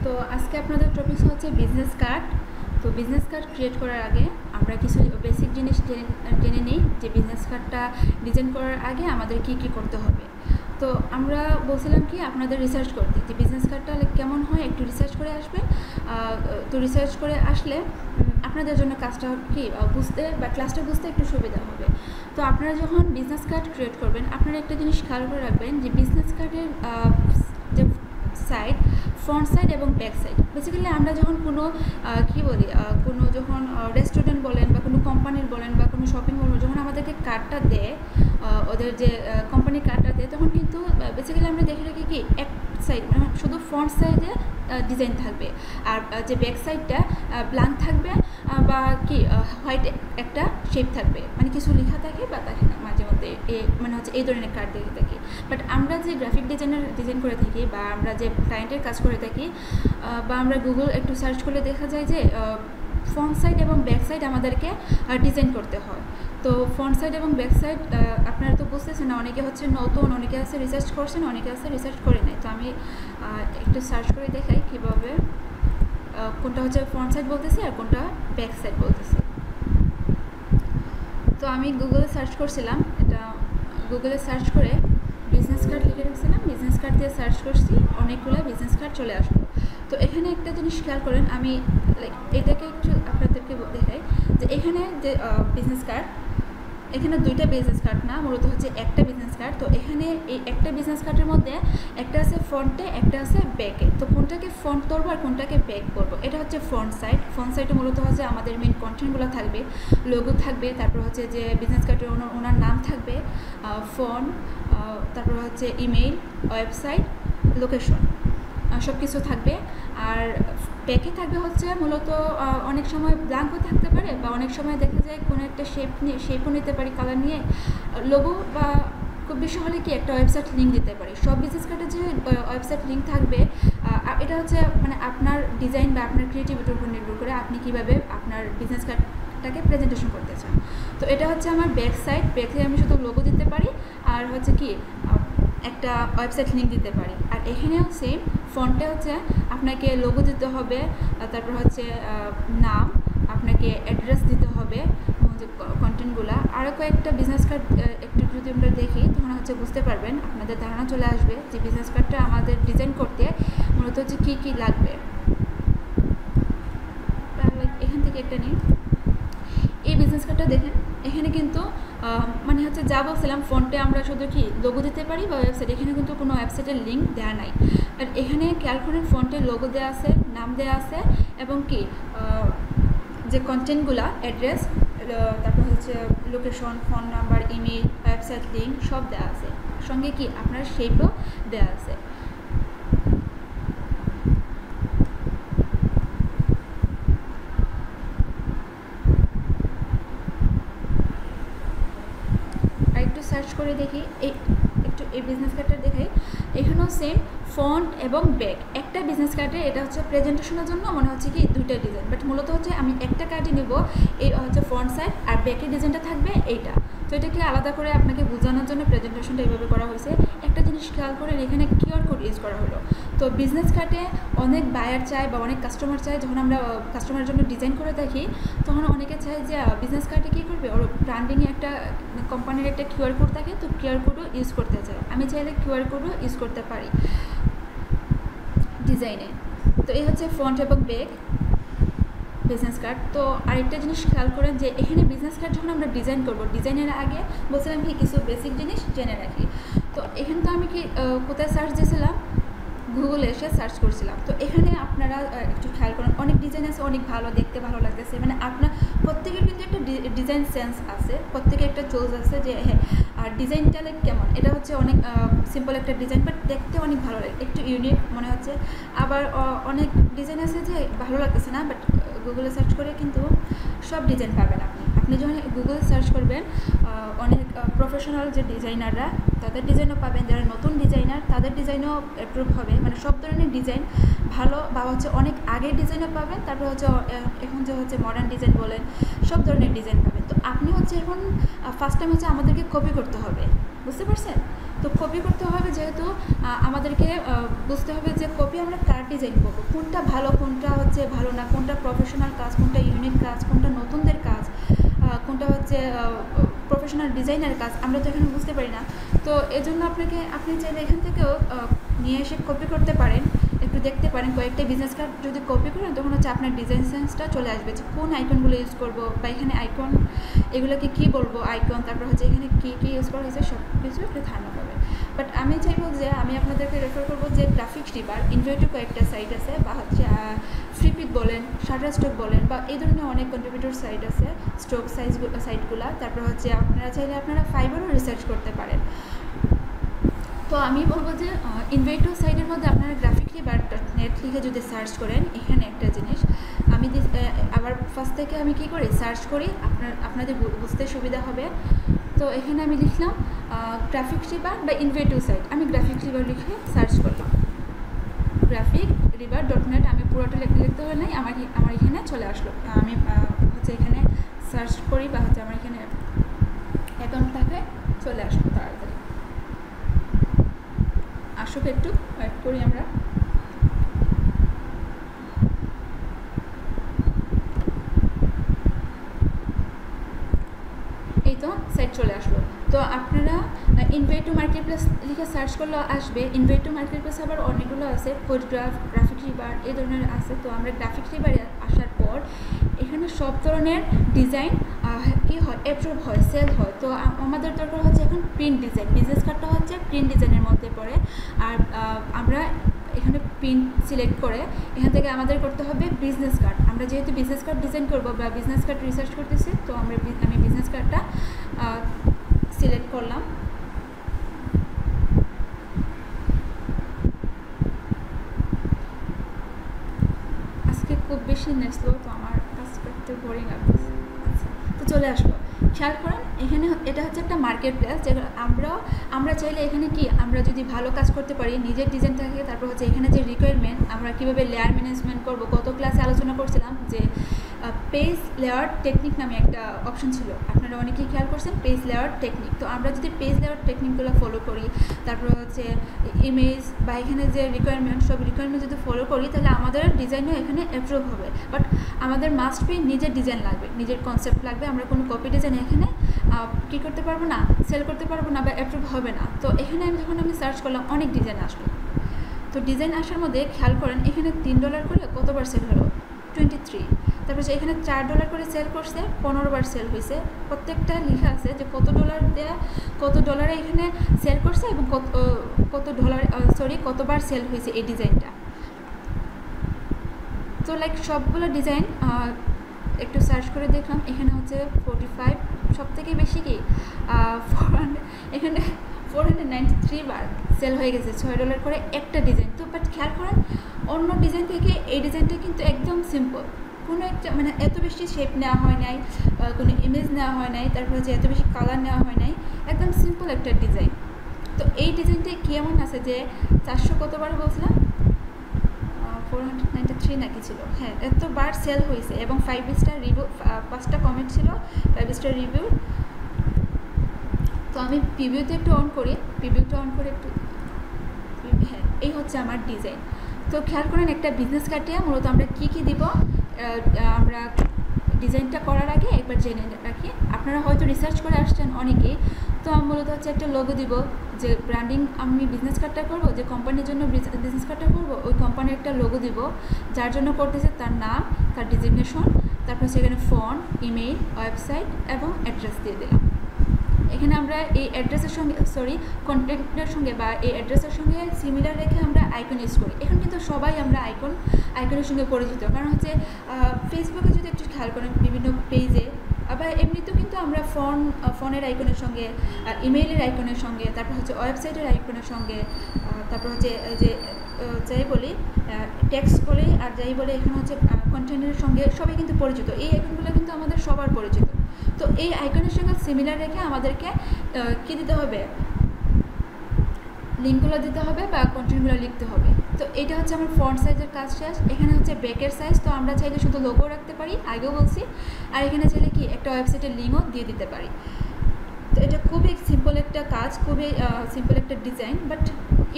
তো আজকে আপনাদের টপিক হচ্ছে বিজনেস কার্ড। তো বিজনেস কার্ড ক্রিয়েট করার আগে আমরা কিছু বেসিক জিনিস জেনে নিই যে বিজনেস কার্ডটা ডিজাইন করার আগে আমাদের কি কি করতে হবে। তো আমরা বলছিলাম কি আপনাদের রিসার্চ করতে, যে বিজনেস কার্ডটা কেমন হয় একটু রিসার্চ করে আসবেন। তো রিসার্চ করে আসলে আপনাদের জন্য কাজটা কি বুঝতে বা ক্লাসটা বুঝতে একটু সুবিধা হবে। তো আপনারা যখন বিজনেস কার্ড ক্রিয়েট করবেন আপনারা একটা জিনিস খেয়াল করে রাখবেন যে বিজনেস কার্ডের যে সাইড, ফ্রন্ট সাইড এবং ব্যাক সাইড। বেসিক্যালি আমরা যখন কোনো কোনো যখন রেস্টুরেন্ট বলেন বা কোনো কোম্পানির বলেন বা কোনো শপিং মল যখন আমাদেরকে কার্ডটা দেয়, ওদের যে কোম্পানির কার্ডটা দেয়, তখন কিন্তু বেসিক্যালি আমরা দেখে রাখি কি এক সাইড মানে শুধু ফ্রন্ট সাইডে ডিজাইন থাকবে আর যে ব্যাক সাইডটা ব্ল্যাঙ্ক থাকবে বা কি হোয়াইট একটা শেপ থাকবে, মানে কিছু লেখা থাকে বা থাকে না মাঝে মধ্যে, মানে হচ্ছে এই ধরনের কার্ড দেখে থাকি। বাট আমরা যে গ্রাফিক ডিজাইন করে থাকি বা আমরা যে ক্লায়েন্টের কাজ করে থাকি বা আমরা গুগল একটু সার্চ করলে দেখা যায় যে ফ্রন্ট সাইড এবং ব্যাক সাইড আমাদেরকে ডিজাইন করতে হয়। তো ফ্রন্ট সাইড এবং ব্যাক সাইড আপনারা তো বুঝতেছেন না, অনেকে হচ্ছে নতুন, অনেকে আছে রিসার্চ করছেন, অনেকে আছে রিসার্চ করে নেয়। তো আমি একটু সার্চ করে দেখাই কীভাবে কোনটা হচ্ছে ফ্রন্ট সাইড বলতেছি আর কোনটা ব্যাক সাইড বলতেছি। তো আমি গুগলে সার্চ করছিলাম, এটা গুগলে সার্চ করে বিজনেস কার্ড লিখে রাখছিলাম, বিজনেস কার্ড দিয়ে সার্চ করছি, অনেকগুলো বিজনেস কার্ড চলে আসলো। তো এখানে একটা জিনিস খেয়াল করেন, আমি এটাকে একটু আপনাদেরকে দেখাই যে এখানে যে বিজনেস কার্ড, এখানে দুইটা বিজনেস কার্ড না, মূলত হচ্ছে একটা বিজনেস কার্ড। তো এখানে এই একটা বিজনেস কার্ডের মধ্যে একটা আছে ফ্রন্টে, একটা আছে ব্যাকে। তো কোনটাকে ফ্রন্ট করবো আর কোনটাকে ব্যাক করবো, এটা হচ্ছে ফ্রন্ট সাইড। ফ্রন্ট সাইডে মূলত হচ্ছে আমাদের মেন কন্টেন্টগুলো থাকবে, লোগো থাকবে, তারপর হচ্ছে যে বিজনেস কার্ডের ওনার নাম থাকবে, ফোন, তারপর হচ্ছে ইমেইল, ওয়েবসাইট, লোকেশন, সব কিছু থাকবে। আর ব্যাকে থাকবে হচ্ছে মূলত অনেক সময় ব্ল্যাঙ্কও থাকতে পারে বা অনেক সময় দেখা যায় কোনো একটা শেপও নিতে পারি কালার নিয়ে, লোগো বা খুব বেশি হলে কি একটা ওয়েবসাইট লিঙ্ক দিতে পারি। সব বিজনেস কার্ডে যে ওয়েবসাইট লিঙ্ক থাকবে, এটা হচ্ছে মানে আপনার ডিজাইন বা আপনার ক্রিয়েটিভিটির উপর নির্ভর করে আপনি কীভাবে আপনার বিজনেস কার্ডটাকে প্রেজেন্টেশন করতে চান। তো এটা হচ্ছে আমার ব্যাক সাইড। ব্যাকে আমি শুধু লোগো দিতে পারি আর হচ্ছে কি একটা ওয়েবসাইট লিঙ্ক দিতে পারি। আর এখানেও সেম, ফ্রন্টে হচ্ছে আপনাকে লোগো দিতে হবে, তারপর হচ্ছে নাম, আপনাকে অ্যাড্রেস দিতে হবে, যে কন্টেন্টগুলো। আরও কয়েকটা বিজনেস কার্ড একটু যদি আমরা দেখি তখন হচ্ছে বুঝতে পারবেন, আপনাদের ধারণা চলে আসবে যে বিজনেস কার্ডটা আমাদের ডিজাইন করতে মূলত হচ্ছে কী কী লাগবে। এখান থেকে একটা নিই, এই বিজনেস কার্ডটা দেখেন, এখানে কিন্তু মানে হচ্ছে যা বলছিলাম ফ্রন্টে আমরা শুধু কি লোগো দিতে পারি বা ওয়েবসাইট, এখানে কিন্তু কোনো ওয়েবসাইটের লিঙ্ক দেওয়া নাই। আর এখানে খেয়াল করেন ফ্রন্টে লোগো দেওয়া আছে, নাম দেওয়া আছে এবং কি যে কন্টেন্টগুলো, অ্যাড্রেস, তারপর হচ্ছে location, phone number, email, website link সব দেওয়া আছে, সঙ্গে কি আপনার শেপও দেওয়া আছে। সার্চ করে দেখি এই বিজনেস কার্ডটা দেখাই, এখানেও সেম ফন্ট এবং ব্যাক একটা বিজনেস কার্ডে। এটা হচ্ছে প্রেজেন্টেশনের জন্য মনে হচ্ছে কি দুইটা ডিজাইন, বাট মূলত হচ্ছে আমি একটা কার্ডই নেব, এই হচ্ছে ফ্রন্ট সাইড আর ব্যাকের ডিজাইনটা থাকবে এইটা। তো এটাকে আলাদা করে আপনাকে বোঝানোর জন্য প্রেজেন্টেশনটা এইভাবে করা হয়েছে। একটা জিনিস খেয়াল করেন, এখানে কিউআর কোড ইউজ করা হলো। তো বিজনেস কার্ডে অনেক বায়ার চায় বা অনেক কাস্টমার চায়, যখন আমরা কাস্টমারের জন্য ডিজাইন করে থাকি তখন অনেকে চায় যে বিজনেস কার্ডে কী করবে, ওর ব্র্যান্ডিংয়ে একটা কোম্পানির একটা কিউআর কোড থাকে, তো কিউআর কোডও ইউজ করতে চায়। আমি চাইলে কিউআর কোডও ইউজ করতে পারি ডিজাইনে। তো এই হচ্ছে ফ্রন্ট এবং ব্যাক বিজনেস কার্ড। তো আরেকটা জিনিস খেয়াল করেন যে এখানে বিজনেস কার্ড যখন আমরা ডিজাইন করব, ডিজাইনের আগে বলছিলাম কি কিছু বেসিক জিনিস জেনে রাখি। তো এখানে তো আমি কি কোথায় সার্চ দিয়েছিলাম, গুগলে এসে সার্চ করছিলাম। তো এখানে আপনারা একটু খেয়াল করেন, অনেক ডিজাইন আছে, অনেক ভালো, দেখতে ভালো লাগতেছে, মানে আপনার প্রত্যেকের কিন্তু একটা ডিজাইন সেন্স আছে, প্রত্যেকের একটা চয়েস আছে যে হ্যাঁ আর ডিজাইনটা কেমন। এটা হচ্ছে অনেক সিম্পল একটা ডিজাইন, বাট দেখতে অনেক ভালো লাগে, একটু ইউনিক মনে হচ্ছে। আবার অনেক ডিজাইন আছে যে ভালো লাগতেছে না, বাট গুগলে সার্চ করে কিন্তু সব ডিজাইন পাবেন আপনি যখন গুগলে সার্চ করবেন, অনেক প্রফেশনাল যে ডিজাইনাররা তাদের ডিজাইনও পাবেন, যারা নতুন ডিজাইনার তাদের ডিজাইনও অ্যাপ্রুভ হবে, মানে সব ধরনের ডিজাইন ভালো বা হচ্ছে অনেক আগের ডিজাইনও পাবেন, তারপর হচ্ছে এখন যে হচ্ছে মডার্ন ডিজাইন বলেন, সব ধরনের ডিজাইন পাবেন। তো আপনি হচ্ছে এখন ফার্স্ট টাইম হচ্ছে আমাদেরকে কপি করতে হবে, বুঝতে পারছেন? তো কপি করতে হবে যেহেতু আমাদেরকে বুঝতে হবে যে কপি আমরা কার ডিজাইন করবো, কোনটা ভালো কোনটা হচ্ছে ভালো না, কোনটা প্রফেশনাল কাজ, কোনটা ইউনিক কাজ, কোনটা নতুনদের কাজ, কোনটা হচ্ছে প্রফেশনাল ডিজাইনের কাজ, আমরা তো এখানে বুঝতে পারি না। তো এজন্য আপনি চাইলে এখান থেকেও নিয়ে এসে কপি করতে পারেন, একটু দেখতে পারেন। কয়েকটা বিজনেস কার্ড যদি কপি করেন তখন হচ্ছে আপনার ডিজাইন সেন্সটা চলে আসবে যে কোন আইকনগুলো ইউজ করবো, বা এখানে আইকন এগুলোকে কী বলবো আইকন, তারপর হচ্ছে এখানে কী কী ইউজ করা হয়েছে সব কিছু একটু ধারণা পাবে। বাট আমি চাইবো যে আমি আপনাদেরকে রেফার করবো যে গ্রাফিক্স রিভার, ইনভেটিভ কয়েকটা সাইট আছে, বা হচ্ছে ফ্লিপিট বলেন, শাটারস্টক বলেন, বা এই ধরনের অনেক কন্ট্রিবিউটর সাইট আছে, স্টক সাইটগুলো। তারপর হচ্ছে আপনারা চাইলে আপনারা ফাইবারও রিসার্চ করতে পারেন। তো আমি বলবো যে ইনভেটিভ সাইটের মধ্যে আপনারা graphicrebar.net লিখে যদি সার্চ করেন, এখানে একটা জিনিস আমি আবার ফার্স্ট থেকে আমি কী করি সার্চ করি, আপনাদের বুঝতে সুবিধা হবে। তো এখানে আমি লিখলাম গ্রাফিক্সরিবার বা ইনভেটিভ সাইট, আমি গ্রাফিক্সরিবার লিখে সার্চ করলাম, graphicrebar.net, আমি পুরোটা লিখতে হবে নাই, আমার এখানে চলে আসলো। আমি হচ্ছে এখানে সার্চ করি, বা হচ্ছে আমার এখানে অ্যাকাউন্ট থাকে, চলে আসলো তাড়াতাড়ি। আসুক, একটু ওয়েট করি আমরা। এই তো সাইট চলে আসলো। তো আপনারা ইনভেটিভ মার্কেট প্লেস লিখে সার্চ করলে আসবে। ইনভেটিভ মার্কেট প্লেস আবার অনেকগুলো আছে, ফটোগ্রাফ, গ্রাফিক্সরিবার এই ধরনের আছে। তো আমরা গ্রাফিক্সরিবারে আসার পর এখানে সব ধরনের ডিজাইন কী হয়, অ্যাপ্রুভ হয়, সেল হয়। তো আমাদের দরকার হচ্ছে এখন প্রিন্ট ডিজাইন, বিজনেস কার্ডটা হচ্ছে প্রিন্ট ডিজাইনের মধ্যে পড়ে। আর আমরা এখানে প্রিন্ট সিলেক্ট করে এখান থেকে আমাদের করতে হবে বিজনেস কার্ড। আমরা যেহেতু বিজনেস কার্ড ডিজাইন করবো বা বিজনেস কার্ড রিসার্চ করতেছি, তো আমি বিজনেস কার্ডটা সিলেক্ট করলাম। আজকে খুব বেশি নেট স্লো, তো আমার কাজ করতে বোরিং লাগতেছে। আচ্ছা, তো চলে আসবো। খেয়াল করেন এখানে এটা হচ্ছে একটা মার্কেট প্লেস, যেটা আমরা চাইলে এখানে কি আমরা যদি ভালো কাজ করতে পারি নিজের ডিজাইন থাকে, তারপর হচ্ছে এখানে যে রিকোয়ারমেন্ট আমরা কীভাবে লেয়ার ম্যানেজমেন্ট করবো, গত ক্লাসে আলোচনা করছিলাম যে পেজ লেয়ার টেকনিক নামে একটা অপশন ছিল, আপনারা অনেকেই খেয়াল করছেন পেজ লেয়ার টেকনিক। তো আমরা যদি পেজ লেয়ার টেকনিকগুলো ফলো করি, তারপর হচ্ছে ইমেজ বা এখানে যে রিকোয়ারমেন্ট, সব রিকোয়ারমেন্ট যদি ফলো করি, তাহলে আমাদের ডিজাইনও এখানে অ্যাপ্রুভ হবে। বাট আমাদের মাস্ট বি নিজের ডিজাইন লাগবে, নিজের কনসেপ্ট লাগবে। আমরা কোনো কপি ডিজাইন এখানে কী করতে পারবো না, সেল করতে পারবো না, বা অ্যাপ্রুভ হবে না। তো এখানে যখন আমি সার্চ করলাম অনেক ডিজাইন আসলো। তো ডিজাইন আসার মধ্যে খেয়াল করেন এখানে $3 করে কতবার সেল হলো, 23। তারপর এখানে $4 করে সেল করছে, 15 বার সেল হয়েছে। প্রত্যেকটা লেখা আছে যে কত ডলারে এখানে সেল করছে এবং কতবার সেল হয়েছে এই ডিজাইনটা। তো লাইক সবগুলো ডিজাইন একটু সার্চ করে দেখলাম, এখানে হচ্ছে 45, সব থেকে বেশি কি এখানে 493 বার সেল হয়ে গেছে, $6 করে একটা ডিজাইন। তো বাট খেয়াল করেন অন্য ডিজাইন থেকে এই ডিজাইনটা কিন্তু একদম সিম্পল, কোনো একটা মানে এত বেশি শেপ নেওয়া হয় নাই, কোনো ইমেজ নেওয়া হয় নাই, তারপর হচ্ছে এত বেশি কালার নেওয়া হয় নাই, একদম সিম্পল একটা ডিজাইন। তো এই ডিজাইনটা কেমন আছে যে 400 কতবার বলছিলাম, 493 নাকি ছিল, হ্যাঁ এতবার সেল হয়েছে, এবং 5 স্টার রিভিউ, 5টা কমেন্ট ছিল, 5 স্টার রিভিউ। তো আমি প্রিভিউতে একটু অন করি, একটু, হ্যাঁ এই হচ্ছে আমার ডিজাইন। তো খেয়াল করেন একটা বিজনেস কার্ডে মূলত আমরা কী দিব, আমরা ডিজাইনটা করার আগে একবার জেনে রাখি। আপনারা হয়তো রিসার্চ করে আসছেন অনেকেই। তো আমি মূলত হচ্ছে একটা লোগো দিব, যে ব্র্যান্ডিং আমি বিজনেস কার্ডটা করবো, যে কোম্পানির জন্য বিজনেস কার্ডটা করবো, ওই কোম্পানির একটা লোগো দিব, যার জন্য করতেছে তার নাম, তার ডিজিগনেশন, তারপর সেখানে ফোন, ইমেইল, ওয়েবসাইট এবং অ্যাড্রেস দিয়ে দিলাম। এখানে আমরা এই অ্যাড্রেসের সঙ্গে কন্ট্যাক্টের সঙ্গে বা এই অ্যাড্রেসের সঙ্গে সিমিলার রেখে আমরা আইকন ইউজ করি। এখন কিন্তু সবাই আমরা আইকনের সঙ্গে পরিচিত, কারণ হচ্ছে ফেসবুকে যদি একটু খেয়াল করেন বিভিন্ন পেজে, আবার এমনিতেও কিন্তু আমরা ফোনের আইকনের সঙ্গে, ইমেইলের আইকনের সঙ্গে, তারপর হচ্ছে ওয়েবসাইটের আইকনের সঙ্গে, তারপর হচ্ছে যে যাই বলি টেক্সট বলে আর যাই বলে, এখানে হচ্ছে কন্টেন্টের সঙ্গে সবাই কিন্তু পরিচিত। এই আইকনগুলো কিন্তু আমাদের সবার পরিচিত। তো এই আইকনের সঙ্গে সিমিলার রেখে আমাদেরকে কী দিতে হবে, লিঙ্কগুলো দিতে হবে বা কন্টেন্টগুলো লিখতে হবে। তো এটা হচ্ছে আমার ফন্ট সাইজের কাজ শেষ। এখানে হচ্ছে ব্যাকের সাইজ, তো আমরা চাইলে শুধু লোগো রাখতে পারি, আগেও বলছি, আর এখানে চাইলে কি একটা ওয়েবসাইটের লিঙ্কও দিয়ে দিতে পারি। তো তো এটা খুবই সিম্পল একটা কাজ, খুবই সিম্পল একটা ডিজাইন, বাট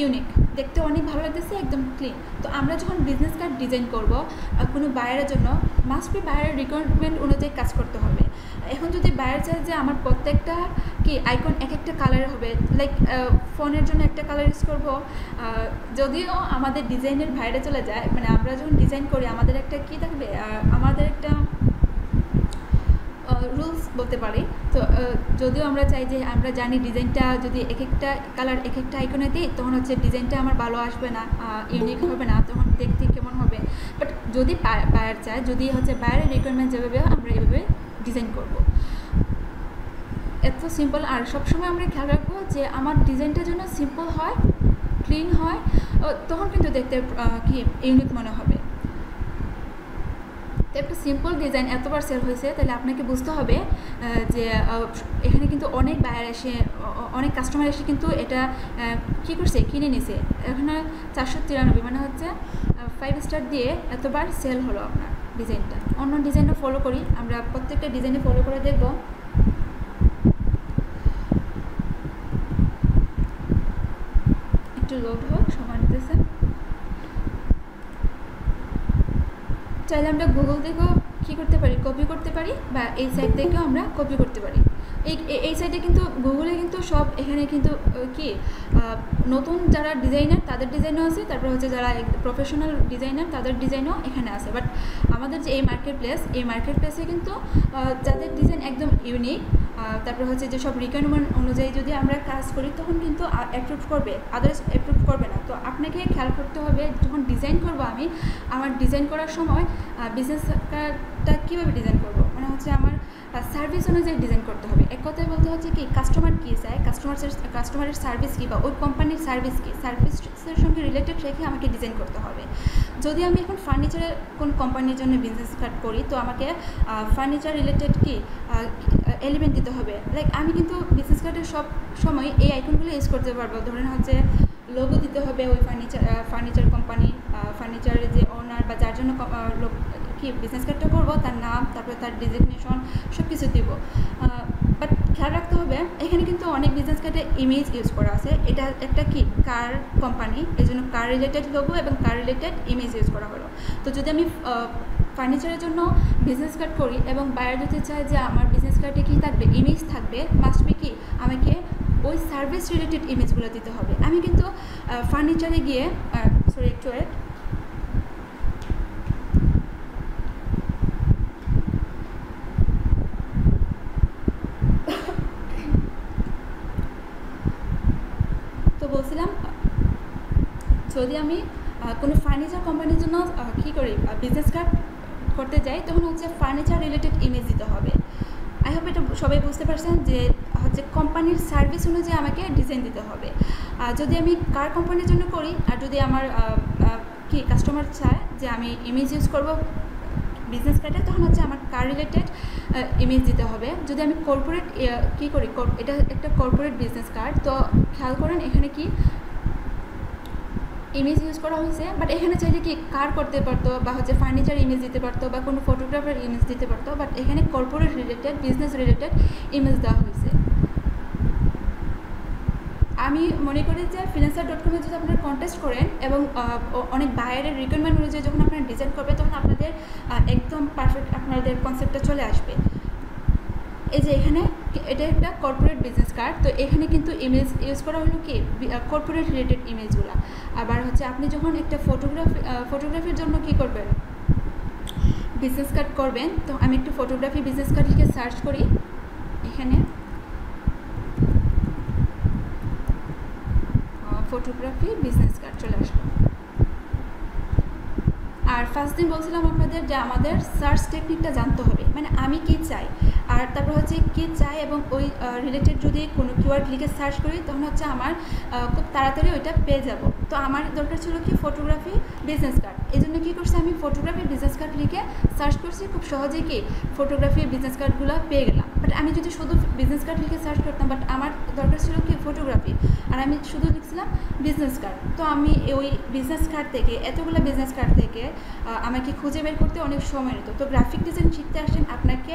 ইউনিক, দেখতে অনেক ভালো লাগতেছে, একদম ক্লিন। তো আমরা যখন বিজনেস কার্ড ডিজাইন করব কোনো বায়ারের জন্য, মাস্ট বি বায়ারের রিকোয়ারমেন্ট অনুযায়ী কাজ করতে হবে। এখন যদি বায়ার চায় যে আমার প্রত্যেকটা কি আইকন এক একটা কালারের হবে, লাইক ফোনের জন্য একটা কালার ইউজ করবো, যদিও আমাদের ডিজাইনের বাইরে চলে যায়, মানে আমরা যখন ডিজাইন করি আমাদের একটা কি থাকবে, আমাদের একটা রুলস বলতে পারি। তো যদিও আমরা চাই যে আমরা জানি ডিজাইনটা যদি এক একটা কালার এক একটা আইকনে দিই তখন হচ্ছে ডিজাইনটা আমার ভালো আসবে না, ইউনিক হবে না, তখন দেখতে কেমন হবে। বাট যদি বায়ার চায়, যদি হচ্ছে বায়ারের রিকোয়ারমেন্ট যেভাবে আমরা এভাবে ডিজাইন করব, এত সিম্পল। আর সবসময় আমরা খেয়াল রাখবো যে আমার ডিজাইনটা যেন সিম্পল হয়, ক্লিন হয়, তখন কিন্তু দেখতে কি ইউনিক মনে হবে। তো একটা সিম্পল ডিজাইন এতবার সেল হয়েছে, তাহলে আপনাকে বুঝতে হবে যে এখানে কিন্তু অনেক বায়ার এসে, অনেক কাস্টমার এসে কিন্তু এটা কী করছে, কিনে নিছে। এখানে 493, মানে হচ্ছে 5 স্টার দিয়ে এতবার সেল হলো আপনার ডিজাইনটা। অন্য ডিজাইনটা ফলো করি, আমরা প্রত্যেকটা ডিজাইনে ফলো করে দেখব। একটু লোড হোক, সময় নিতেছে। চাইলে আমরা গুগল থেকেও কী করতে পারি, কপি করতে পারি, বা এই সাইট থেকেও আমরা কপি করতে পারি। এই সাইটে কিন্তু গুগলে কিন্তু সব, এখানে কিন্তু কি নতুন যারা ডিজাইনার তাদের ডিজাইনও আছে, তারপর হচ্ছে যারা প্রফেশনাল ডিজাইনার তাদের ডিজাইনও এখানে আছে। বাট আমাদের যে এই মার্কেট প্লেসে কিন্তু যাদের ডিজাইন একদম ইউনিক, তারপর হচ্ছে যে সব রিকোয়ারমেন্ট অনুযায়ী যদি আমরা কাজ করি তখন কিন্তু অ্যাপ্রুভ করবে, আদার্স অ্যাপ্রুভ করবে না। তো আপনাকে খেয়াল করতে হবে, যখন ডিজাইন করব আমি, আমার ডিজাইন করার সময় বিজনেস কার্ডটা কীভাবে ডিজাইন করব, মানে হচ্ছে আমার সার্ভিস অনুযায়ী ডিজাইন করতে হবে। এক কথায় বলতে হচ্ছে কি, কাস্টমার কী চায়, কাস্টমারের সার্ভিস কী, বা ওই কোম্পানির সার্ভিস কী, সার্ভিসের সঙ্গে রিলেটেড রেখে আমাকে ডিজাইন করতে হবে। যদি আমি এখন ফার্নিচারের কোন কোম্পানির জন্য বিজনেস কার্ড করি, তো আমাকে ফার্নিচার রিলেটেড কি এলিমেন্ট দিতে হবে। লাইক আমি কিন্তু বিজনেস কার্ডের সব সময় এই আইকনগুলো ইউজ করতে পারবো। ধরেন হচ্ছে লোগো দিতে হবে ওই ফার্নিচার কোম্পানি, ফার্নিচারের যে ওনার বা যার জন্য কি বিজনেস কার্ডটা করবো তার নাম, তারপরে তার ডিজিগনেশন সব কিছু দিব। বাট খেয়াল রাখতে হবে, এখানে কিন্তু অনেক বিজনেস কার্ডে ইমেজ ইউজ করা আছে। এটা একটা কি কার কোম্পানি, এই জন্য কার রিলেটেড লোগো এবং কার রিলেটেড ইমেজ ইউজ করা হলো। তো যদি আমি ফার্নিচারের জন্য বিজনেস কার্ড করি এবং বায়ার যদি চায় যে আমার বিজনেস কার্ডে কী থাকবে, ইমেজ থাকবে, মাস্ট বি কি আমাকে ওই সার্ভিস রিলেটেড ইমেজগুলো দিতে হবে। আমি কিন্তু ফার্নিচারে গিয়ে একটু তো বলছিলাম, যদি আমি কোনো ফার্নিচার কোম্পানির জন্য কী করি, বিজনেস কার্ড করতে যাই, তখন হচ্ছে ফার্নিচার রিলেটেড ইমেজ দিতে হবে। আই হোপ এটা সবাই বুঝতে পারছেন যে হচ্ছে কোম্পানির সার্ভিস অনুযায়ী আমাকে ডিজাইন দিতে হবে। যদি আমি কার কোম্পানির জন্য করি, আর যদি আমার কি কাস্টমার চায় যে আমি ইমেজ ইউজ করব বিজনেস কার্ডে, তখন হচ্ছে আমার কার রিলেটেড ইমেজ দিতে হবে। যদি আমি কর্পোরেট কী করি, এটা একটা কর্পোরেট বিজনেস কার্ড, তো খেয়াল করেন এখানে কি ইমেজ ইউজ করা হয়েছে। বাট এখানে চাইলে কি কার করতে পারতো, বা হচ্ছে ফার্নিচার ইমেজ দিতে পারতো, বা কোনো ফটোগ্রাফার ইমেজ দিতে পারতো। বাট এখানে corporate related, business related image দেওয়া হয়েছে। আমি মনে করি যে freelancer.com যদি আপনারা কন্টেস্ট করেন এবং অনেক বায়ারের রিকোয়ারমেন্ট অনুযায়ী যখন আপনারা ডিজাইন করবে, তখন আপনাদের একদম পারফেক্ট আপনাদের কনসেপ্টটা চলে আসবে। এই যে এখানে এটা একটা কর্পোরেট বিজনেস কার্ড, তো এখানে কিন্তু ইমেজ ইউজ করা হলো কি কর্পোরেট রিলেটেড ইমেজগুলো। আবার হচ্ছে আপনি যখন একটা ফটোগ্রাফির জন্য কি করবেন, বিজনেস কার্ড করবেন, তো আমি একটু ফটোগ্রাফি বিজনেস কার্ড লিখে সার্চ করি, এখানে ফটোগ্রাফি বিজনেস কার্ড চলে আসলো। আর ফার্স্ট দিন বলছিলাম আপনাদের যে আমাদের সার্চ টেকনিকটা জানতে হবে, মানে আমি কি চাই, আর তারপর হচ্ছে কি চাই, এবং ওই রিলেটেড যদি কোনো কিওয়ার্ড লিখে সার্চ করি, তখন হচ্ছে আমার খুব তাড়াতাড়ি ওইটা পেয়ে যাব। তো আমার দরকার ছিল কি ফটোগ্রাফি বিজনেস কার্ড, এই জন্য কী করছি, আমি ফটোগ্রাফি বিজনেস কার্ড লিখে সার্চ করছি, খুব সহজেই কি ফটোগ্রাফি বিজনেস কার্ডগুলো পেয়ে গেলাম। বাট বাট আমি যদি শুধু বিজনেস কার্ড লিখে সার্চ করতাম, বাট আমার দরকার ছিল কি ফটোগ্রাফি, আর আমি শুধু লিখছিলাম বিজনেস কার্ড। তো আমি ওই বিজনেস কার্ড থেকে, এতগুলো বিজনেস কার্ড থেকে আমাকে খুঁজে বের করতে অনেক সময় নিত। তো গ্রাফিক ডিজাইন শিখতে আসেন আপনাকে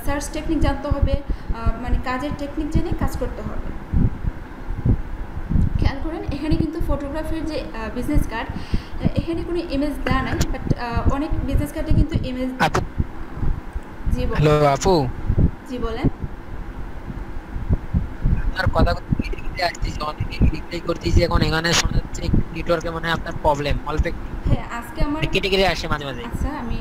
সার্চ টেকনিক জানতে হবে, মানে কাজের টেকনিক জেনে কাজ করতে হবে। খেয়াল করেন এখানে কিন্তু ফটোগ্রাফির যে বিজনেস কার্ড, এখানে কোনো ইমেজ দেওয়া নাই, বাট অনেক বিজনেস কার্ডে কিন্তু ইমেজ। জি হ্যালো আপু, জি বলেন। আপনার কথা কেটে কেটে আসতেছে, অনেকে রিপ্লাই করতেছি এখন, এখানে শোনা যাচ্ছে নেটওয়ার্কে মনে হয় আপনার প্রবলেম অল্প একটু। হ্যাঁ আজকে আমার কেটে কেটে আসে মাঝে মাঝে। আচ্ছা আমি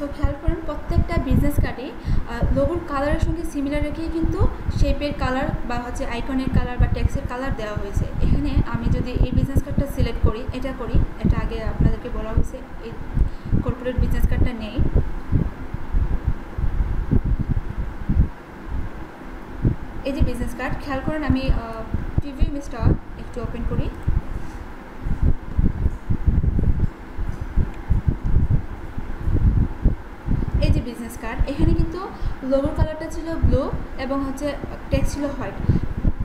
তো খেয়াল করেন প্রত্যেকটা বিজনেস কার্ডে লোগোর কালারের সঙ্গে সিমিলার রেখেই কিন্তু শেপের কালার বা হচ্ছে আইকনের কালার বা টেক্সটের কালার দেওয়া হয়েছে। এখানে আমি যদি এই বিজনেস কার্ডটা সিলেক্ট করি, এটা আগে আপনাদেরকে বলা হয়েছে, এই কর্পোরেট বিজনেস কার্ডটা নেই। এই যে বিজনেস কার্ড, খেয়াল করেন আমি প্রিভিউ ইমেজটা একটু ওপেন করি। এই যে বিজনেস কার্ড, এখানে কিন্তু লোগোর কালারটা ছিল ব্লু এবং হচ্ছে টেক্সট ছিল হোয়াইট।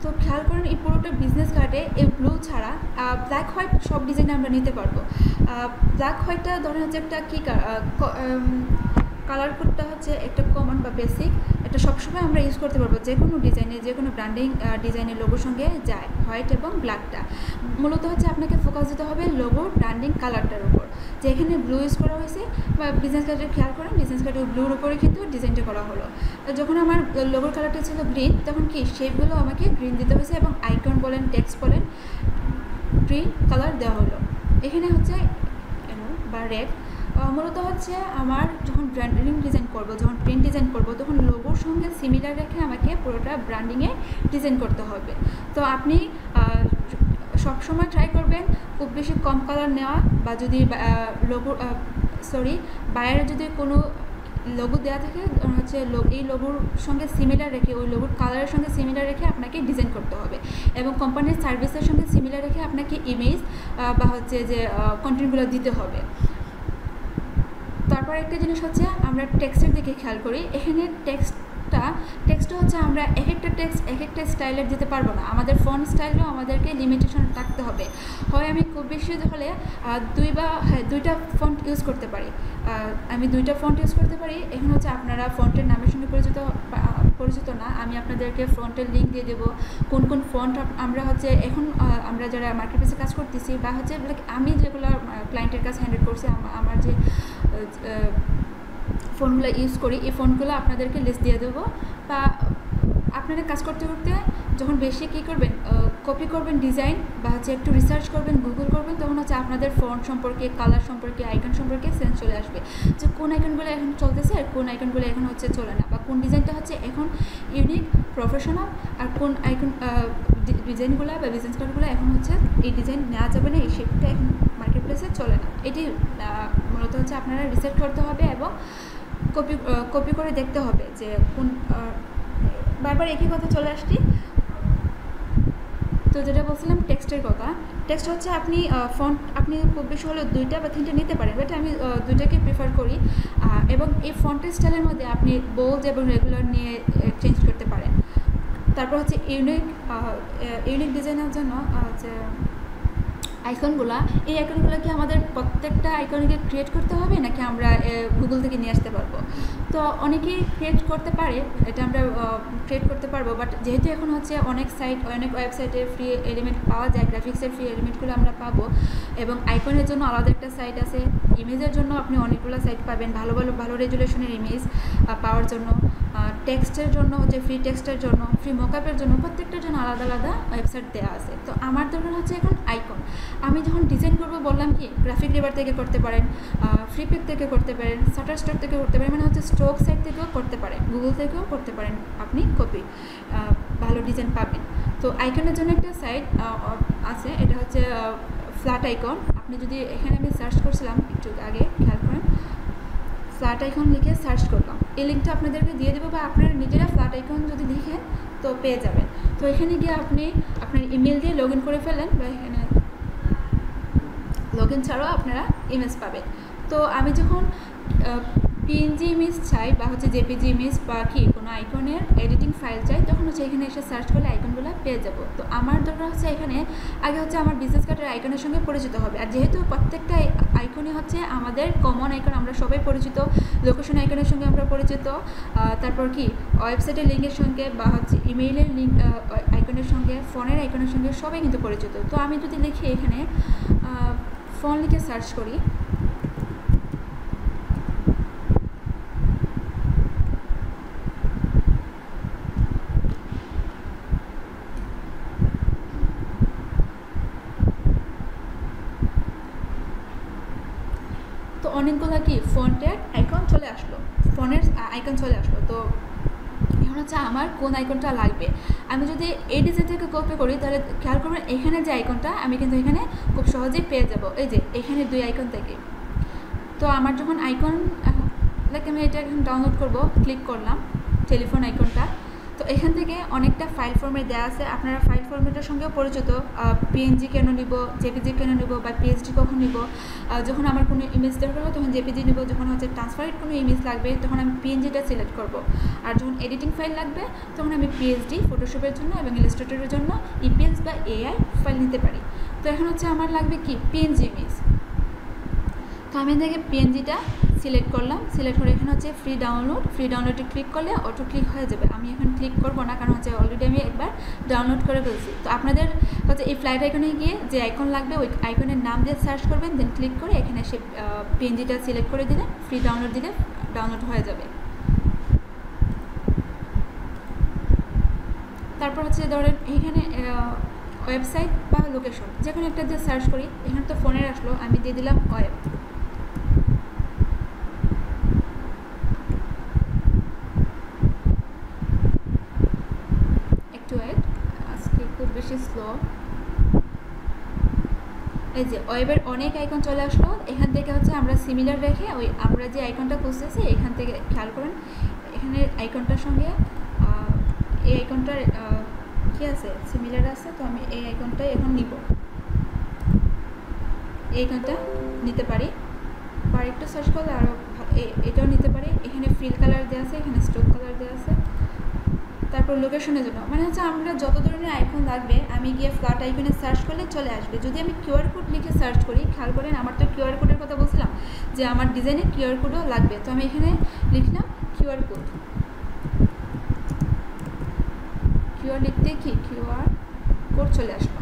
তো খেয়াল করেন এই পুরোটা বিজনেস কার্ডে এই ব্লু ছাড়া ব্ল্যাক হোয়াইট সব ডিজাইনে আমরা নিতে পারবো। ব্ল্যাক হোয়াইটটা ধরেন হচ্ছে একটা কী কালার কোডটা হচ্ছে একটা কমন বা বেসিক, এটা সবসময় আমরা ইউজ করতে পারবো যে কোনো ডিজাইনে, যে কোনো ব্র্যান্ডিং ডিজাইনের লোগোর সঙ্গে যায় হোয়াইট এবং ব্ল্যাকটা। মূলত হচ্ছে আপনাকে ফোকাস দিতে হবে লোগোর ব্র্যান্ডিং কালারটার উপর, যে এখানে ব্লু ইউজ করা হয়েছে বা বিজনেস কার্ডে খেয়াল করেন বিজনেস কার্ডে ব্লুর উপরে কিন্তু ডিজাইনটা করা হলো। যখন আমার লোগোর কালারটা ছিল গ্রিন, তখন কি শেপগুলো আমাকে গ্রিন দিতে হয়েছে এবং আইকন বলেন টেক্সট বলেন গ্রিন কালার দেওয়া হলো। এখানে হচ্ছে বা রেড। মূলত হচ্ছে আমার যখন ব্র্যান্ডিং ডিজাইন করব, যখন প্রিন্ট ডিজাইন করব, তখন লোগোর সঙ্গে সিমিলার রেখে আমাকে পুরোটা ব্র্যান্ডিংয়ে ডিজাইন করতে হবে। তো আপনি সবসময় ট্রাই করবেন খুব বেশি কম কালার নেওয়া, বা যদি লোগো বাইরে যদি কোনো লোগো দেওয়া থাকে হচ্ছে এই লোগোর সঙ্গে সিমিলার রেখে, ওই লোগোর কালারের সঙ্গে সিমিলার রেখে আপনাকে ডিজাইন করতে হবে, এবং কোম্পানির সার্ভিসের সঙ্গে সিমিলার রেখে আপনাকে ইমেজ বা হচ্ছে যে কন্টেন্টগুলো দিতে হবে। তারপর একটা জিনিস হচ্ছে আমরা টেক্সটের দিকে খেয়াল করি। এখানে টেক্সটটা হচ্ছে আমরা এক একটা স্টাইলের দিতে পারবো না, আমাদের ফন্ট স্টাইলও আমাদেরকে লিমিটেশন রাখতে হবে। হয় আমি খুব বেশি হলে দুইটা ফন্ট ইউজ করতে পারি, আমি দুইটা ফন্ট ইউজ করতে পারি। এখন হচ্ছে আপনারা ফন্টের নামের সঙ্গে পরিচিত না, আমি আপনাদেরকে ফন্টের লিঙ্ক দিয়ে দেবো কোন কোন ফন্ট আমরা হচ্ছে এখন আমরা যারা মার্কেট প্লেসে কাজ করতেছি বা হচ্ছে আমি যেগুলো ক্লায়েন্টের কাছে হ্যান্ডেল করছি, আমার যে ফোনগুলো ইউজ করি, এই ফোনগুলো আপনাদেরকে লিস্ট দিয়ে দেবো। বা আপনারা কাজ করতে করতে যখন বেশি কী করবেন, কপি করবেন ডিজাইন বা হচ্ছে একটু রিসার্চ করবেন, গুগল করবেন, তখন হচ্ছে আপনাদের ফন্ট সম্পর্কে, কালার সম্পর্কে, আইকন সম্পর্কে সেন্স চলে আসবে যে কোন আইকনগুলো এখন চলতেছে আর কোন আইকনগুলো এখন হচ্ছে চলে না, বা কোন ডিজাইনটা হচ্ছে এখন ইউনিক প্রফেশনাল, আর কোন আইকন ডিজাইনগুলো বা বিজনেস কার্ডগুলো এখন হচ্ছে এই ডিজাইন নেওয়া যাবে না, এই শেপটা এখন মার্কেট প্লেসে চলে না। এটি মূলত হচ্ছে আপনারা রিসার্চ করতে হবে এবং কপি করে দেখতে হবে যে কোন, বারবার একই কথা চলে আসছি। তো যেটা বলছিলাম টেক্সটের কথা, টেক্সট হচ্ছে আপনি ফন্ট আপনি খুব বেশি হলে 2টা বা 3টা নিতে পারেন, বাট আমি 2টাকে প্রিফার করি। এবং এই ফন্টের স্টাইলের মধ্যে আপনি বোল্ড এবং রেগুলার নিয়ে চেঞ্জ করতে পারেন। তারপর হচ্ছে ইউনিক ডিজাইনের জন্য হচ্ছে আইকনগুলো, এই আইকনগুলো কি আমাদের প্রত্যেকটা আইকনকে ক্রিয়েট করতে হবে নাকি আমরা গুগল থেকে নিয়ে আসতে পারবো? তো অনেকেই ক্রিয়েট করতে পারে, এটা আমরা ক্রিয়েট করতে পারবো, বাট যেহেতু এখন হচ্ছে অনেক ওয়েবসাইটে ফ্রি এলিমেন্ট পাওয়া যায়, গ্রাফিক্সের ফ্রি এলিমেন্টগুলো আমরা পাবো, এবং আইকনের জন্য আলাদা একটা সাইট আছে, ইমেজের জন্য আপনি অনেকগুলো সাইট পাবেন ভালো রেজুলেশনের ইমেজ পাওয়ার জন্য, টেক্সটের জন্য হচ্ছে ফ্রি টেক্সটের জন্য, ফ্রি মকআপের জন্য, প্রত্যেকটার জন্য আলাদা আলাদা ওয়েবসাইট দেওয়া আছে। তো আমার দরকার হচ্ছে এখন আইকন। আমি যখন ডিজাইন করবো বললাম কি গ্রাফিক রিভার থেকে করতে পারেন, ফ্রিপিক থেকে করতে পারেন, শাটারস্টক থেকে করতে পারেন, মানে হচ্ছে স্ট্রোক সাইট থেকেও করতে পারেন, গুগল থেকেও করতে পারেন, আপনি ভালো ডিজাইন পাবেন। তো আইকনের জন্য একটা সাইট আছে, এটা হচ্ছে ফ্ল্যাট আইকন। আপনি যদি এখানে আমি সার্চ করছিলাম একটু আগে, খেয়াল করেন ফ্ল্যাট আইকন লিখে সার্চ করলাম, এই লিঙ্কটা আপনাদেরকে দিয়ে দেবো, বা আপনারা নিজেরা ফ্ল্যাট আইকন যদি লিখেন তো পেয়ে যাবেন। তো এখানে গিয়ে আপনি আপনার ইমেল দিয়ে লগ ইন করে ফেলেন, বা এখানে লগইন ছাড়াও আপনারা ইমেজ পাবেন। তো আমি যখন পিএনজি ইমেজ চাই বা হচ্ছে জেপিজি ইমেজ বা কি কোনো আইকনের এডিটিং ফাইল চাই, তখন হচ্ছে এখানে এসে সার্চ করলে আইকনগুলো পেয়ে যাব। তো আমার দরকার হচ্ছে এখানে আগে হচ্ছে আমার বিজনেস কার্ডের আইকনের সঙ্গে পরিচিত হবে। আর যেহেতু প্রত্যেকটা আইকনই হচ্ছে আমাদের কমন আইকন, আমরা সবাই পরিচিত, লোকেশন আইকনের সঙ্গে আমরা পরিচিত, তারপর কি ওয়েবসাইটের লিঙ্কের সঙ্গে বা হচ্ছে ইমেইলের লিঙ্ক আইকনের সঙ্গে, ফোনের আইকনের সঙ্গে সবাই কিন্তু পরিচিত। তো আমি যদি লিখি এখানে ফোন লিখে সার্চ করি, তো অনেকগুলো কি ফন্টের আইকন চলে আসলো, ফোনের আইকন চলে আসলো। তো এখন হচ্ছে আমার কোন আইকনটা লাগবে। আমি যদি এই ডিজাইন থেকে কপি করি তাহলে খেয়াল করবেন এখানে যে আইকনটা আমি কিন্তু এখানে খুব সহজেই পেয়ে যাব, এই যে এখানে 2 আইকন থেকে। তো আমার যখন আইকন লাইক আমি এটা এখন ডাউনলোড করব, ক্লিক করলাম টেলিফোন আইকনটা। তো এখান থেকে অনেকটা ফাইল ফরম্যাট দেওয়া আছে, আপনারা ফাইল ফরম্যাটের সঙ্গেও পরিচিত, পিএনজি কেন নিব, জেপিজি কেন নিব বা পিএসডি কখন নিব। যখন আমার কোনো ইমেজ দরকার হয় তখন জেপিজি নিব, যখন হচ্ছে ট্রান্সফারেড কোনো ইমেজ লাগবে তখন আমি পিএনজিটা সিলেক্ট করব, আর যখন এডিটিং ফাইল লাগবে তখন আমি পিএসডি ফটোশপের জন্য এবং ইলাস্ট্রেটরের জন্য ইপিএস বা এআই ফাইল নিতে পারি। তো এখন হচ্ছে আমার লাগবে কি পিএনজি ইমেজ। তো আমি থেকে পিএনজিটা সিলেক্ট করলাম, সিলেক্ট করে এখানে হচ্ছে ফ্রি ডাউনলোডে ক্লিক করলে অটো ক্লিক হয়ে যাবে। আমি এখন ক্লিক করব না, কারণ হচ্ছে অলরেডি আমি একবার ডাউনলোড করে ফেলছি। তো আপনাদের হচ্ছে এই ফ্লাইট আইকনে গিয়ে যে আইকন লাগবে ওই আইকনের নাম দিয়ে সার্চ করবেন, দেন ক্লিক করে এখানে সে পিএনজিটা সিলেক্ট করে দিলে ফ্রি ডাউনলোড দিলে ডাউনলোড হয়ে যাবে। তারপর হচ্ছে ধরেন এখানে ওয়েবসাইট বা লোকেশন যে কোনো একটা দিয়ে সার্চ করি, এখানে তো ফোনের আসলো, আমি দিয়ে দিলাম ওয়েব। আজকে খুব বেশি স্লো। এই যে ওয়েবের অনেক আইকন চলে আসলো, এখান থেকে হচ্ছে আমরা সিমিলার রেখে ওই আমরা যে আইকনটা খুঁজতেছি এখান থেকে খেয়াল করেন এখানে আইকনটার সঙ্গে এই আইকনটার কি আছে, সিমিলার আছে। তো আমি এই আইকনটাই এখন নিব, এই আইকনটা নিতে পারি বা একটু সার্চ করলে আরও এটাও নিতে পারি। এখানে ফিল কালার দেওয়া আছে, এখানে স্ট্রোক কালার দেওয়া আছে। তারপর লোকেশনের জন্য মানে হচ্ছে আমরা যত ধরনের আইকন লাগবে আমি গিয়ে ফ্ল্যাট আইকনে সার্চ করলে চলে আসবে। যদি আমি কিউআর কোড লিখে সার্চ করি, খেয়াল করেন আমার তো কিউআর কোডের কথা বলছিলাম যে আমার ডিজাইনে কিউআর কোডও লাগবে। তো আমি এখানে লিখলাম কিউআর লিখতে কি কিউআর কোড চলে আসলো।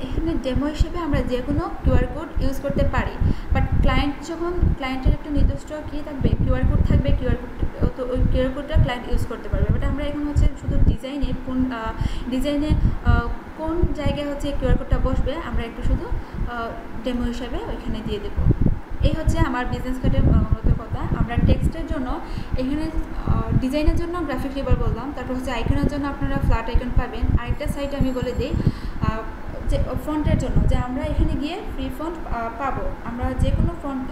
এখানে ডেমো হিসেবে আমরা যে কোনো কিউআর কোড ইউজ করতে পারি, বাট ক্লায়েন্টের একটা নির্দিষ্ট কী থাকবে, কিউআর কোড থাকবে, কিউআর কোড তো ওই কিউআর কোডটা ক্লায়েন্ট ইউজ করতে পারবে। বাট আমরা এখন হচ্ছে শুধু ডিজাইনে কোন জায়গায় হচ্ছে কিউআর কোডটা বসবে আমরা একটু শুধু ডেমো হিসাবে ওইখানে দিয়ে দেবো। এই হচ্ছে আমার বিজনেস কার্ডের মূলত কথা। আমরা টেক্সটের জন্য এখানে ডিজাইনের জন্য গ্রাফিক লেবেল বললাম, তারপর হচ্ছে আইকনের জন্য আপনারা ফ্ল্যাট আইকন পাবেন। আরেকটা সাইট আমি বলে দিই যে ফন্টের জন্য, যে আমরা এখানে গিয়ে ফ্রি ফন্ট পাবো, আমরা যে কোনো ফন্ট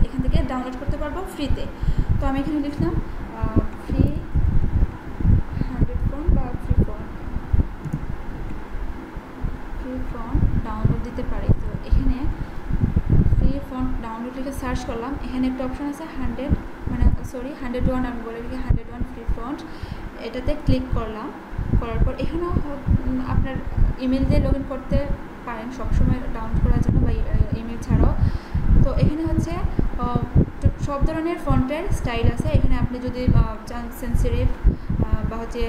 এখান থেকে ডাউনলোড করতে পারবো ফ্রিতে। তো আমি এখানে লিখলাম ফ্রি 100 ফন্ট বা ফ্রি ফন্ট ডাউনলোড দিতে পারি। তো এখানে ফ্রি ফন্ট ডাউনলোড লিখে সার্চ করলাম, এখানে একটা অপশন আছে 101 আমি বলে লিখে 101 ফ্রি ফন্ট, এটাতে ক্লিক করলাম। করার পর এখানেও আপনার ইমেল দিয়ে লগ ইন করতে পারেন সবসময় ডাউনলোড করার জন্য বা ইমেল ছাড়াও। তো এখানে হচ্ছে সব ধরনের ফন্টের স্টাইল আছে। এখানে আপনি যদি চান সেন্সিটিভ বা হচ্ছে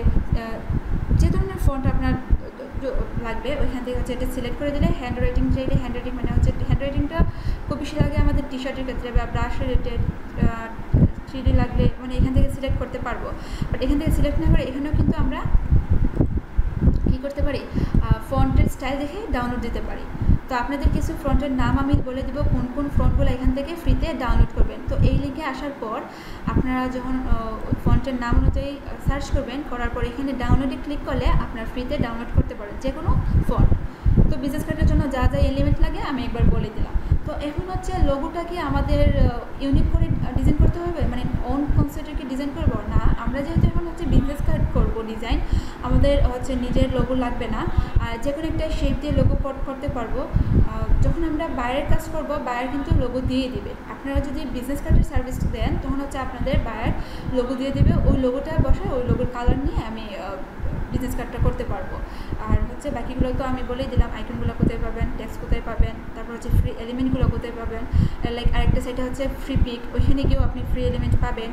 যে ধরনের ফন্ট আপনার লাগবে ওইখান থেকে হচ্ছে এটা সিলেক্ট করে দিলে হ্যান্ড রাইটিং চাইলে হ্যান্ড রাইটিং মানে হচ্ছে হ্যান্ড রাইটিংটা খুব বেশি লাগে আমাদের টি শার্টের ক্ষেত্রে বা ব্রাশ রিলেটেড 3D লাগলে মানে এখান থেকে সিলেক্ট করতে পারবো। বাট এখান থেকে সিলেক্ট না করে এখানেও কিন্তু আমরা কী করতে পারি ফন্টের স্টাইল দেখে ডাউনলোড দিতে পারি। তো আপনাদের কিছু ফন্টের নাম আমি বলে দিব কোন কোন ফন্টগুলো এখান থেকে ফ্রিতে ডাউনলোড করবেন। তো এই লিঙ্কে আসার পর আপনারা যখন ফন্টের নাম অনুযায়ী সার্চ করবেন, করার পর এখানে ডাউনলোডে ক্লিক করলে আপনার ফ্রিতে ডাউনলোড করতে পারেন যে কোনো ফন্ট। তো বিজনেস কার্ডের জন্য যা যা এলিমেন্ট লাগে আমি একবার বলে দিলাম। তো তো এখন হচ্ছে লোগোটাকে আমাদের ইউনিক করে ডিজাইন করতে হবে, মানে ওন কনসেপ্টে কি ডিজাইন করবো না। আমরা যেহেতু এখন হচ্ছে বিজনেস কার্ড করবো ডিজাইন, আমাদের হচ্ছে নিজের লোগো লাগবে না, আর যে কোনো একটা শেপ দিয়ে লোগো করতে পারবো। যখন আমরা বাইরের কাজ করবো, বায়ার কিন্তু লোগো দিয়ে দিবে। আপনারা যদি বিজনেস কার্ডের সার্ভিস দেন তখন হচ্ছে আপনাদের বায়ার লোগো দিয়ে দিবে, ওই লোগোটা বসায় ওই লোগোর কালার নিয়ে আমি বিজনেস কার্ডটা করতে পারবো। আর হচ্ছে বাকিগুলো তো আমি বলেই দিলাম, আইকনগুলো কোথায় পাবেন, টেক্সট কোথায় পাবেন, তারপর হচ্ছে ফ্রি এলিমেন্টগুলো কোথায় পাবেন। লাইক আরেকটা সাইটে হচ্ছে ফ্রি পিক, ওইখানে গিয়েও আপনি ফ্রি এলিমেন্ট পাবেন।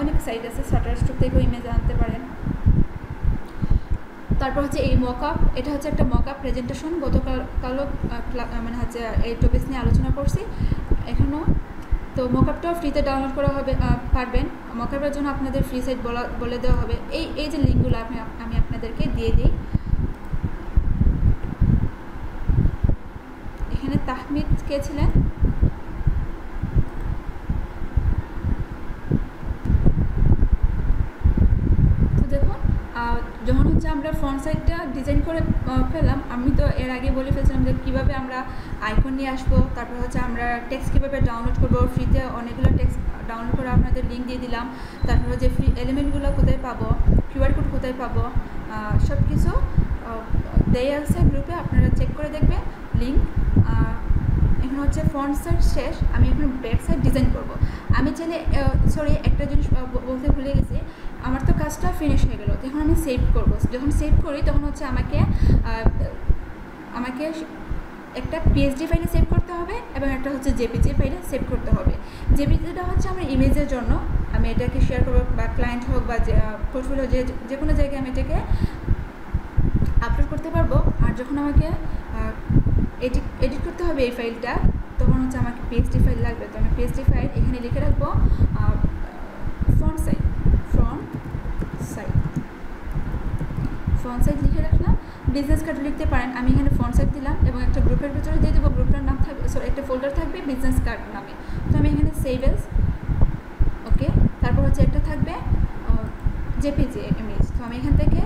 অনেক সাইট আছে, শাটারস্টক থেকেও ইমেজ আনতে পারেন। তারপর হচ্ছে এই মকআপ, এটা হচ্ছে একটা মকআপ প্রেজেন্টেশন, গতকালও মানে হচ্ছে এই টপিকস নিয়ে আলোচনা করছি এখনও। তো মকআপটাও ফ্রিতে ডাউনলোড করা হবে, পারবেন। মকআপের জন্য আপনাদের ফ্রি সাইট বলে দেওয়া হবে। এই যে লিঙ্কগুলো আমি আপনাদেরকে দিয়ে দিই। এখানে তাহমিদ কে ছিলেন? তো দেখুন, যখন হচ্ছে আমরা ফ্রন্ট সাইডটা ডিজাইন করে ফেললাম, আমি তো এর আগে বলে ফেলছিলাম যে কীভাবে আমরা আইকন নিয়ে আসবো, তারপর হচ্ছে আমরা টেক্সট কীভাবে ডাউনলোড করবো। ফ্রিতে অনেকগুলো টেক্সট ডাউনলোড করে আপনাদের লিঙ্ক দিয়ে দিলাম। তারপর হচ্ছে ফ্রি এলিমেন্টগুলো কোথায় পাবো, কিউআর কোড কোথায় পাবো, সব কিছু দেয়া আছে গ্রুপে, আপনারা চেক করে দেখবেন লিঙ্ক। এখন হচ্ছে ফ্রন্ট সাইড শেষ, আমি এখন ব্যাক সাইড ডিজাইন করব। আমি চাইলে সরি একটা জিনিস বলতে ভুলে গেছি, আমার তো কাজটা ফিনিশ হয়ে গেল, তখন আমি সেভ করব। যখন সেভ করি তখন হচ্ছে আমাকে একটা পিএসডি ফাইলে সেভ করতে হবে এবং একটা হচ্ছে জেপিজি ফাইলে সেভ করতে হবে। জেপিজিটা হচ্ছে আমার ইমেজের জন্য, আমি এটাকে শেয়ার করবো, বা ক্লায়েন্ট হোক বা পোর্টফোলিও যে কোনো জায়গায় আমি এটাকে আপলোড করতে পারবো। আর যখন আমাকে এডিট করতে হবে এই ফাইলটা, তখন হচ্ছে আমাকে পিএসডি ফাইল লাগবে। তো আমি পিএসডি ফাইল এখানে লিখে রাখবো ফ্রন্ট সাইড লিখে রাখলাম। বিজনেস কার্ড লিখতে পারেন, আমি এখানে ফ্রন্ট সাইড দিলাম এবং একটা গ্রুপের ভিতরে দিয়ে দেবো। গ্রুপটার নাম থাকবে, একটা ফোল্ডার থাকবে বিজনেস কার্ড নামে। তো আমি এখানে সেভ এজ, ওকে। তারপর হচ্ছে একটা থাকবে জেপিজি ইমেজ, তো আমি এখান থেকে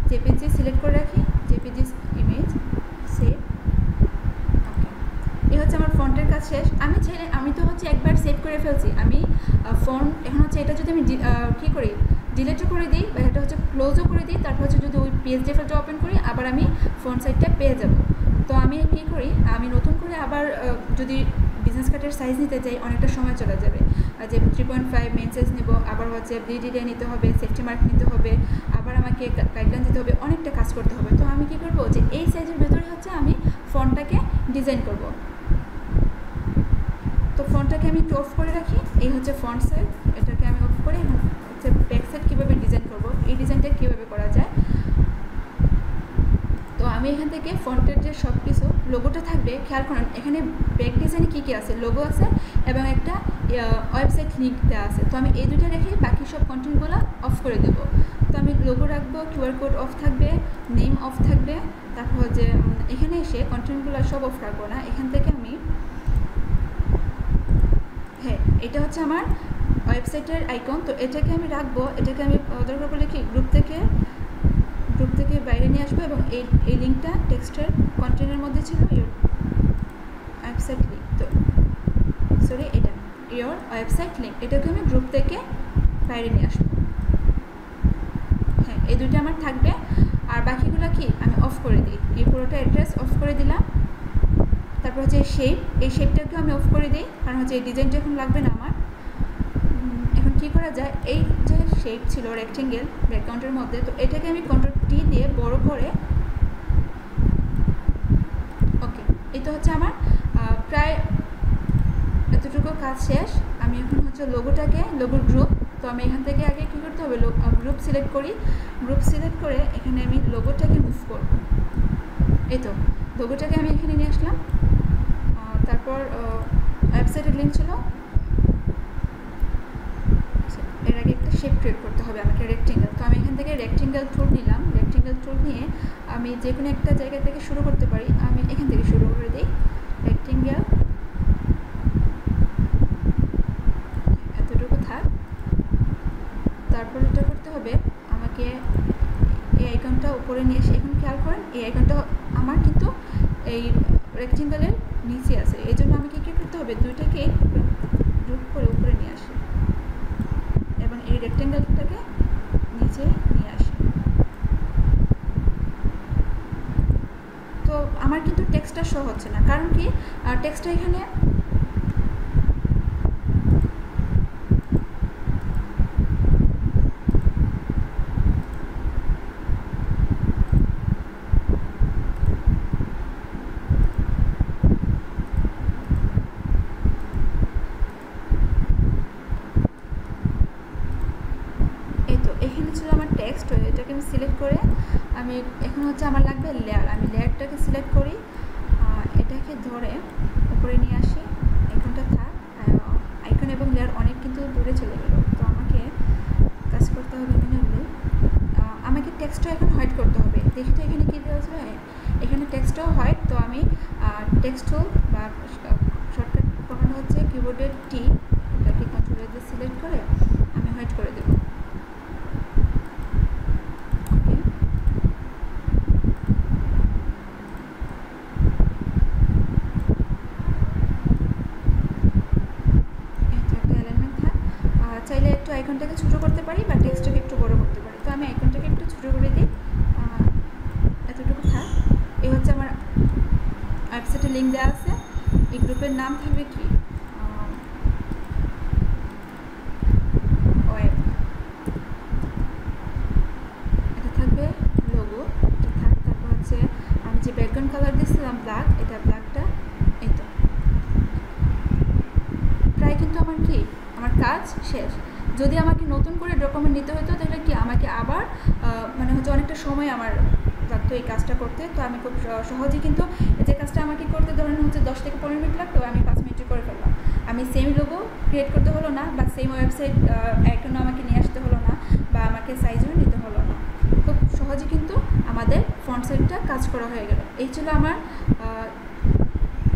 জেপিজি সিলেক্ট করে রাখি, জেপিজি ইমেজ সেভ, ওকে। এই হচ্ছে আমার ফন্টের কাজ শেষ। আমি তো হচ্ছে একবার সেভ করে ফেলছি, আমি ফন্ট এখন হচ্ছে এটা যদি আমি কী করি, ডিলিটও করে দিই বা এটা হচ্ছে ক্লোজও করে দিই, তারপর হচ্ছে যদি ওই পিএসডি ফাইলটা ওপেন করি, আবার আমি ফন্ট সাইডটা পেয়ে যাব। তো আমি কী করি, আমি নতুন করে আবার যদি বিজনেস কার্ডের সাইজ নিতে চাই, অনেকটা সময় চলে যাবে। যে 3.5 মেন সাইজ নেব, আবার হচ্ছে ব্লিডিডে নিতে হবে, সেফটি মার্ক নিতে হবে, আবার আমাকে গাইডলাইন দিতে হবে, অনেকটা কাজ করতে হবে। তো আমি কী করবো, যে এই সাইজের ভেতরে হচ্ছে আমি ফন্টটাকে ডিজাইন করব। তো ফন্টটাকে আমি একটু অফ করে রাখি, এই হচ্ছে ফন্ট সাইজ, এটাকে আমি অফ করে হচ্ছে ব্যাক সাইড কীভাবে ডিজাইন করব, এই ডিজাইনটা কীভাবে করা যায়। তো আমি এখান থেকে ফন্টের যে সব কিছু লোগোটা থাকবে, খেয়াল করেন এখানে ব্যাক ডিজাইনে কী কী আছে, লোগো আছে এবং একটা ওয়েবসাইট লিঙ্ক দেওয়া আছে। তো আমি এই দুটো রেখে বাকি সব কন্টেন্টগুলো অফ করে দেবো। তো আমি লোগো রাখবো, কিউআর কোড অফ থাকবে, নেম অফ থাকবে, তারপর যে এখানে এসে কন্টেন্টগুলো সব অফ রাখবো না। এখান থেকে আমি এটা হচ্ছে আমার ওয়েবসাইটের আইকন, তো এটাকে আমি রাখবো। এটাকে আমি দরকার পড়লে কি গ্রুপ থেকে বাইরে নিয়ে আসবো এবং এই লিঙ্কটা টেক্সটের কন্টেন্টের মধ্যে ছিল, ওয়েবসাইট লিঙ্ক। তো সরি, এটা ইয়োর ওয়েবসাইট লিঙ্ক, এটাকে আমি গ্রুপ থেকে বাইরে নিয়ে আসবো। এই দুইটা আমার থাকবে, আর বাকিগুলো কি আমি অফ করে দিই। এই পুরোটা অ্যাড্রেস অফ করে দিলাম। তারপর হচ্ছে এই শেপটাকে আমি অফ করে দিই, কারণ হচ্ছে এই ডিজাইনটা এখন লাগবে না আমার। এখন কী করা যায়, এই যে শেপ ছিল রেক্টেঙ্গেল ব্যাকগ্রাউন্ডের মধ্যে, তো এটাকে আমি কন্ট্রোল টি দিয়ে বড় করে, ওকে। এই তো হচ্ছে আমার প্রায় এতটুকু কাজ শেষ। আমি এখন হচ্ছে লোগোর গ্রুপ, তো আমি এখান থেকে আগে কী করতে হবে, গ্রুপ সিলেক্ট করি। গ্রুপ সিলেক্ট করে এখানে আমি লোগোটাকে মুভ করব। এই তো লোগোটাকে আমি এখানে নিয়ে আসলাম। তারপর ওয়েবসাইটের লিঙ্ক ছিল, এর আগে একটা শেপ ক্রিয়েট করতে হবে আমাকে, রেক্টেঙ্গেল। তো আমি এখান থেকে রেক্টেঙ্গেল টুল নিলাম। রেক্টেঙ্গেল টুল নিয়ে আমি যে কোনো একটা জায়গা থেকে শুরু করতে পারি, আমি এখান থেকে শুরু করে দিই। রেক্টেঙ্গেল এতটুকু থাক। তারপর এটা করতে হবে আমাকে, এই আইকনটা উপরে নিয়ে এসে, এখন খেয়াল করেন এই আইকনটা আমার কিন্তু এই রেক্টেঙ্গেলের নিচে আছে, এই জন্য আমাকে কী হবে দুইটাকে গ্রুপ করে উপরে নিয়ে আসি এবং এই রেক্টেঙ্গেলটাকে নিচে নিয়ে আসি। তো আমার কিন্তু টেক্সটটা শো হচ্ছে না, কারণ কি টেক্সটটা এখানে এখানে ছিল আমার টেক্সট, এটাকে আমি সিলেক্ট করে আমি এখন হচ্ছে আমার লাগবে লেয়ার। আমি লেয়ারটাকে সিলেক্ট করি, এটাকে ধরে উপরে নিয়ে আসি। আইকনটা থাক, আইকন এবং লেয়ার অনেক কিন্তু দূরে চলে গেল। তো আমাকে কাজ করতে হবে ম্যানুয়ালি। আমাকে টেক্সটটা এখন হোয়াইট করতে হবে। দেখি তো এখানে কী দেওয়া আছে, এখানে টেক্সটটাও হোয়াইট। তো আমি টেক্সট টুল বা শর্টকাট কমান্ড হচ্ছে কিবোর্ডের টি, এটাকে কন্ট্রোল দিয়ে সিলেক্ট করে আমি হোয়াইট করে দেবো। চাইলে একটু আইকনটাকে ছোটো করতে পারি বা টেক্সটটাকে একটু বড় করতে পারি। তো আমি আইকনটাকে একটু ছোটো করে দিই, এতটুকু থাক। এই হচ্ছে আমার ওয়েবসাইটে লিঙ্ক দেওয়া আছে। এই গ্রুপের নাম থাকবে কি, ওয়েব, এটা থাকবে লোগো, এটা থাক। তারপর হচ্ছে আমি যে ব্যাকগ্রাউন্ড কালার দিয়েছিলাম ব্ল্যাক, এটা ব্ল্যাকটা। এই তো প্রায় কিন্তু আমার কি আমার কাজ শেষ। যদি আমাকে নতুন করে ডকুমেন্ট নিতে হতো তাহলে কি আমাকে আবার মানে হচ্ছে অনেকটা সময় আমার লাগতো এই কাজটা করতে। তো আমি খুব সহজেই কিন্তু যে কাজটা আমাকে করতে ধরেন হচ্ছে 10 থেকে 15 মিনিট লাগতো, আমি 5 মিনিটে করে ফেললাম। আমি সেম লোগো ক্রিয়েট করতে হলো না, বা সেম ওয়েবসাইট আইকন আমাকে নিয়ে আসতে হলো না, বা আমাকে সাইজও নিতে হলো না। খুব সহজে কিন্তু আমাদের ফন্ট সাইজটা কাজ করা হয়ে গেল। এই ছিল আমার,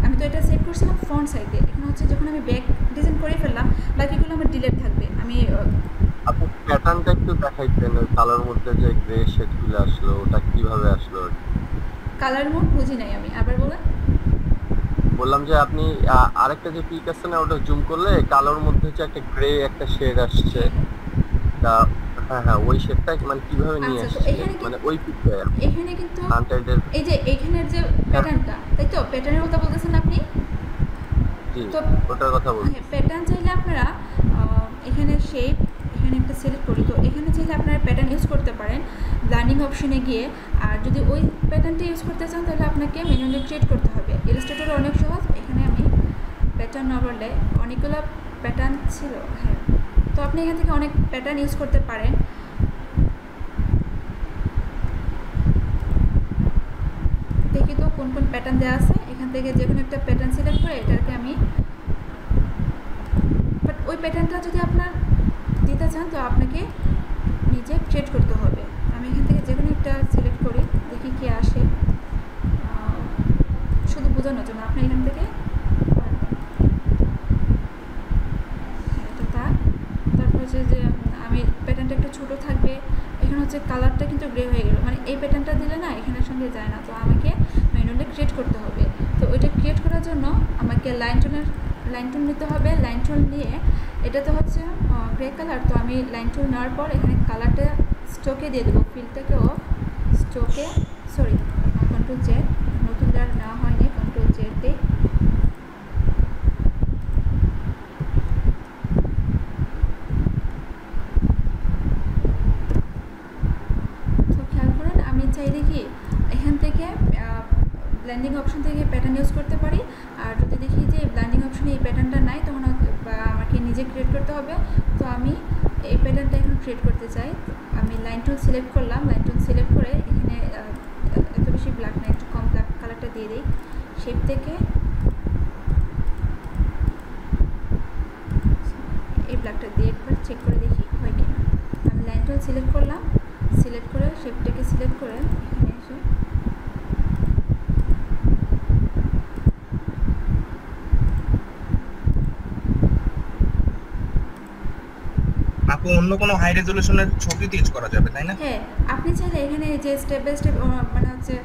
আমি তো এটা সেভ করছিলাম ফন্ট সাইজে। এখন হচ্ছে যখন আমি ব্যাক ডিজাইন করে ফেললাম, বাকিগুলো আমার ডিলিট থাকবে। আমি আপনি প্যাটার্নটা একটু দেখাইতেন, ওই কালার মধ্যে যে গ্রে শেডগুলো আসলো ওটা কিভাবে আসলো? কালার মোড বুঝি নাই আমি, আবার বলেন। বললাম যে আপনি আরেকটা যে পিক আছে না, ওটা জুম করলে কালোর মধ্যে যে একটা গ্রে একটা শেড আসছে, তা হ্যাঁ ওই শেডটা মানে কিভাবে নিয়ে আসছে, মানে ওই পিকটা এখানে কিন্তু আনটাইডের এই যে এইখানের যে প্যাটার্নটা, তাই তো প্যাটার্নের কথা বলতেছেন আপনি? তো ওটার কথা বলছি। হ্যাঁ, প্যাটার্ন চাইলে আপনারা এখানে শেপ, এখানে একটা সিলেক্ট করি। তো এখানে চাইলে আপনারা প্যাটার্ন ইউজ করতে পারেন ব্লেন্ডিং অপশনে গিয়ে। আর যদি ওই প্যাটার্নটা ইউজ করতে চান তাহলে আপনাকে ম্যানুয়ালি ক্রিয়েট করতে হবে। ইলাস্ট্রেটর অনেক সহজ। এখানে আমি প্যাটার্ন না বললে অনেকগুলো প্যাটার্ন ছিল, হ্যাঁ। তো আপনি এখান থেকে অনেক প্যাটার্ন ইউজ করতে পারেন। দেখি তো কোন কোন প্যাটার্ন দেওয়া আছে। এখান থেকে যে কোনো একটা প্যাটার্ন সিলেক্ট করে এটাকে আমি, বাট ওই প্যাটার্নটা যদি আপনার দিতে চান তো আপনাকে নিজে ক্রিয়েট করতে হবে। আমি এখান থেকে যে কোনো একটা সিলেক্ট করি, দেখি কি আসে, শুধু বোঝানোর জন্য। আপনি এখান থেকে এটা থাক। তারপর হচ্ছে যে আমি প্যাটার্নটা একটু ছোটো থাকবে। এখানে হচ্ছে কালারটা কিন্তু গ্রে হয়ে গেল, মানে এই প্যাটার্নটা দিলে না এখানের সঙ্গে যায় না। তো আমাকে ম্যানুয়ালি ক্রিয়েট করতে হবে। তো ওইটা ক্রিয়েট করার জন্য আমাকে লাইন টুল নিতে হবে। লাইন টুল নিয়ে এটাতে হচ্ছে গ্রে কালার। তো আমি লাইন টুল নেওয়ার পর এখানে কালারটা স্ট্রোকে দিয়ে দেবো, ফিলটাকেও স্ট্রোকে, সরি কন্ট্রোল জেড, নতুন লেয়ার নেওয়া হয়নি, কন্ট্রোল জেড দিই। তো খেয়াল করেন, আমি চাইলে কি এখান থেকে ব্লেন্ডিং অপশন থেকে প্যাটার্ন ইউজ করতে পারি। আর যদি দেখি যে ব্লেন্ডিং অপশনে এই প্যাটার্নটা নাই, তখন আমাকে নিজে ক্রিয়েট করতে হবে। তো আমি এই প্যাটার্নটা এখন ক্রিয়েট করতে চাই। আমি লাইন টুল সিলেক্ট করলাম। লাইন টুল সিলেক্ট করে এখানে এত বেশি ব্ল্যাক না, একটু কম ব্ল্যাক কালারটা দিয়ে দিই। শেপ থেকে এই ব্ল্যাকটা দিয়ে একবার চেক করে দেখি হয় কিনা। আমি লাইন টুল সিলেক্ট করলাম, সিলেক্ট করে শেপটাকে সিলেক্ট করে এখানে এসে আপু অন্য কোনো হাই রেজোলিউশনের ছবি ইউজ করা যাবে তাই না? হ্যাঁ, আপনি চাইলে এখানে যে স্টেপ বাই স্টেপ মানে হচ্ছে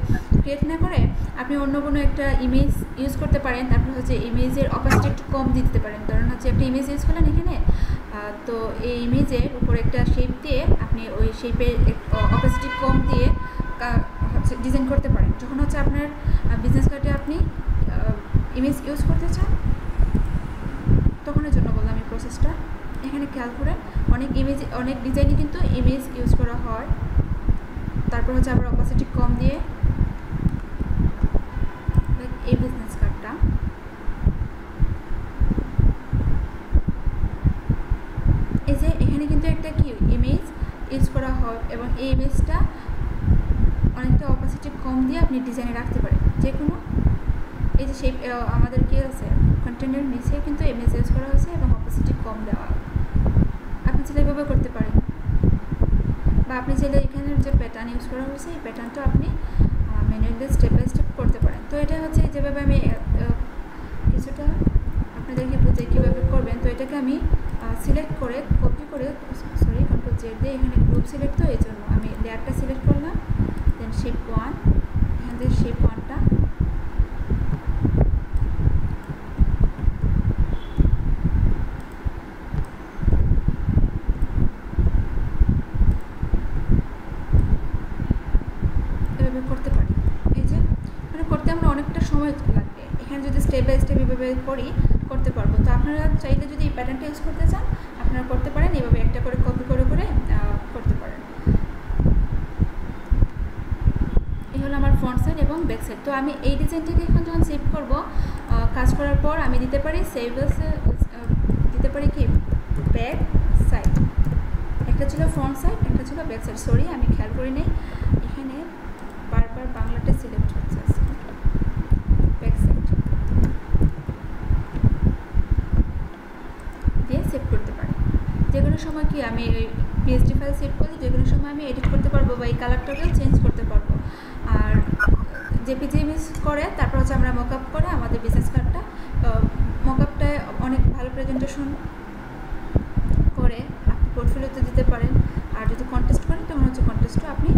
ক্রিয়েট না করে আপনি অন্য কোনো একটা ইমেজ ইউজ করতে পারেন। তারপর হচ্ছে ইমেজের অপাসিটি একটু কম দিয়ে দিতে পারেন। ধরুন হচ্ছে একটা ইমেজ ইউজ করলেন এখানে, তো এই ইমেজের উপর একটা শেপ দিয়ে আপনি ওই শেপের অপাসিটি কম দিয়ে হচ্ছে ডিজাইন করতে পারেন। যখন হচ্ছে আপনার বিজনেস কার্ডে আপনি ইমেজ ইউজ করতে চান তখনের জন্য বললাম এই প্রসেসটা। এখানে খেয়াল করে অনেক ডিজাইনে কিন্তু ইমেজ ইউজ করা হয়। তারপর হচ্ছে আবার অপাসিটি কম দিয়ে এই বিজনেস কার্ডটা এই যে এখানে কিন্তু একটা কি ইমেজ ইউজ করা হয় এবং এই ইমেজটা অনেকটা অপাসিটি কম দিয়ে আপনি ডিজাইনে রাখতে পারেন যে কোনো। এই যে সেই আমাদের কি আছে কন্টেন্টের নিচে কিন্তু ইমেজ ইউজ করা হয়েছে এবং অপাসিটি কম দেওয়া। আপনি চাইলে এভাবে করতে পারেন, বা আপনি চাইলে এখানের যে প্যাটার্ন ইউজ করা হয়েছে এই প্যাটার্নটা আপনি ম্যানুয়ালি স্টেপ বাই স্টেপ করতে পারেন। তো এটা হচ্ছে যেভাবে আমি কিছুটা আপনাদেরকে বুঝে কীভাবে করবেন। তো এটাকে আমি সিলেক্ট করে কপি করে কন্ট্রোল জেড দিয়ে এখানে গ্রুপ সিলেক্ট, তো এই জন্য আমি লেয়ারটা সিলেক্ট করলাম, দেন শেপ 1, এখান থেকে শেপ 1টা এভাবে করতে পারি। এই যে মানে করতে আমরা অনেকটা সময় লাগবে, এখানে যদি স্টেপ বাই স্টেপ এভাবে করতে পারবো। তো আপনারা চাইলে যদি এই প্যাটার্নটা ইউজ করতে চান আপনারা করতে পারেন, এভাবে একটা করে কপি করে করতে পারেন। এই হলো আমার ফ্রন্ট সাইড এবং ব্যাক সাইড। তো আমি এই ডিজাইনটাকে এখন যখন সেভ করব, কাজ করার পর আমি দিতে পারি সেভ দিতে পারি কি ব্যাক সাইড। একটা ছিল ফ্রন্ট সাইড, একটা ছিল ব্যাক সাইড। সরি আমি খেয়াল করি নাই, এখানে বারবার বাংলাটা সিলেক্ট হচ্ছে। ব্যাক সাইড দিয়ে সেভ করতে পারি। যে কোনো সময় কি আমি এই পিএসডি ফাইল সেভ করলে যে কোনো সময় আমি এডিট করতে পারবো বা এই কালারটাকেও চেঞ্জ করতে পারবো। আর জেপিজি ইমেজ করে তারপর হচ্ছে আমরা মকআপ করে আমাদের বিজনেস কার্ডটা মকআপটায় অনেক ভালো প্রেজেন্টেশন করে আপনি পোর্টফোলিওতে দিতে পারেন। আর যদি কন্টেস্ট করেন তখন হচ্ছে কন্টেস্টও আপনি